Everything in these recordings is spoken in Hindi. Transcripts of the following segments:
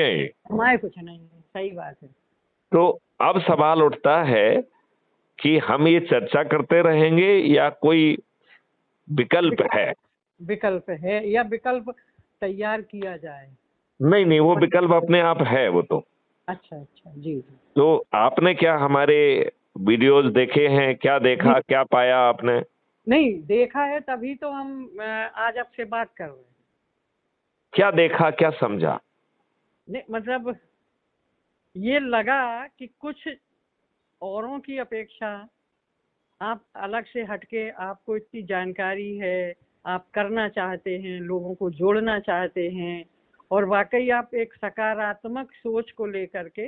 कमाए कुछ नहीं है, सही बात है। तो अब सवाल उठता है कि हम ये चर्चा करते रहेंगे या कोई विकल्प है? विकल्प है या विकल्प तैयार किया जाए? नहीं नहीं, वो विकल्प अपने आप है वो तो। अच्छा अच्छा, जी जी। तो आपने क्या हमारे वीडियोस देखे हैं? क्या देखा, क्या पाया आपने? नहीं देखा है, तभी तो हम आज आपसे बात कर रहे हैं। क्या देखा, क्या समझा? नहीं मतलब ये लगा कि कुछ औरों की अपेक्षा आप अलग से हटके, आपको इतनी जानकारी है, आप करना चाहते हैं, लोगों को जोड़ना चाहते हैं, और वाकई आप एक सकारात्मक सोच को लेकर के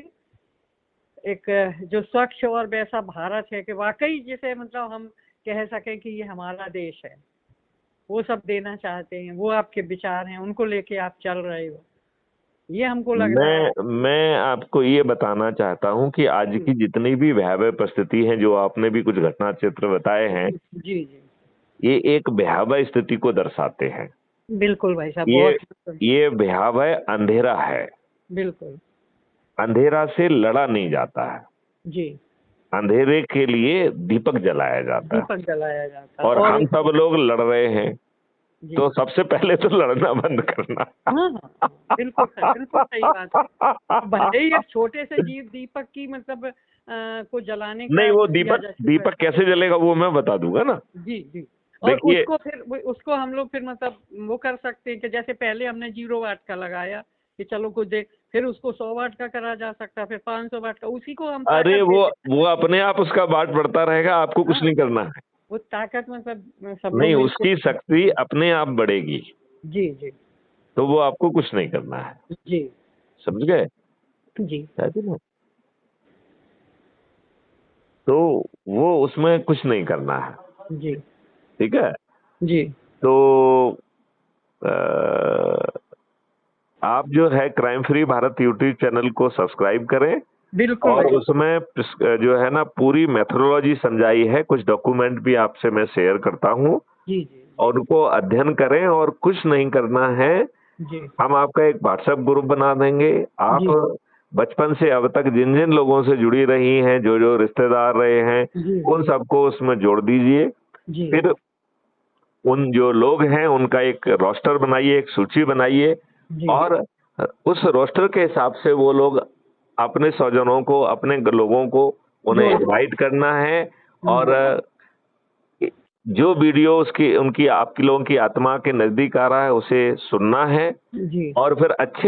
एक जो स्वच्छ और वैसा भारत है कि वाकई जिसे मतलब हम कह सकें कि ये हमारा देश है, वो सब देना चाहते हैं, वो आपके विचार हैं, उनको लेके आप चल रहे हो, ये हमको लग रहा है। मैं आपको ये बताना चाहता हूं कि आज की जितनी भी भयावह परिस्थिति है, जो आपने भी कुछ घटना चित्र बताए हैं, जी जी, ये एक भयावह स्थिति को दर्शाते हैं। बिल्कुल भाई साहब, ये बहुत। ये भयावह अंधेरा है। बिल्कुल। अंधेरा से लड़ा नहीं जाता है, जी। अंधेरे के लिए दीपक जलाया जाता है। दीपक जलाया जाता है और हम सब लोग लड़ रहे हैं, तो सबसे पहले तो लड़ना बंद करना। हाँ हाँ, बिल्कुल सही बात है। भले ही एक छोटे से दीपक की मतलब को जलाने का नहीं, वो या दीपक जैसे दीपक कैसे जलेगा वो मैं बता दूंगा ना। जी जी। और देखिए, उसको हम लोग फिर मतलब वो कर सकते हैं कि जैसे पहले हमने 0 वाट का लगाया कि चलो कुछ देर, फिर उसको 100 वाट का करा जा सकता है, फिर 500 वाट का, उसी को हम अरे ताकत देते हैं। वो अपने आप उसका बाट बढ़ता रहेगा, आपको कुछ हाँ, नहीं करना है। वो ताकत मतलब सब नहीं, लोग मिलके। उसकी शक्ति अपने आप बढ़ेगी, जी जी। तो वो आपको कुछ नहीं करना है। जी समझ गए? जी। कहते ना, तो वो उसमें कुछ नहीं करना है। जी ठीक है? जी। तो आप जो है crime free Bharat YouTube channel को सब्सक्राइब करें, बिल्कुल और भाई। उसमें जो है ना पूरी मेथोडोलॉजी समझाई है, कुछ डॉक्यूमेंट भी आपसे मैं शेयर करता हूँ, जी जी और उनको अध्ययन करें। और कुछ नहीं करना है, जी हम आपका एक व्हाट्सएप ग्रुप बना देंगे। आप जी बचपन से अब तक जिन जिन लोगों से जुड़ी रही हैं, जो जो रिश्तेदार रहे हैं, जी उन सबको उसमें जोड़ दीजिए। जी फिर उन जो लोग हैं उनका एक रोस्टर बनाइए, एक सूची बनाइए, जी और उस रोस्टर के हिसाब से वो लोग अपने स्वजनों को, अपने लोगों को उन्हें जोड़। इनवाइट करना है। और जो वीडियो उसकी उनकी आपकी लोगों की आत्मा के नजदीक आ रहा है उसे सुनना है, जी। और फिर अच्छे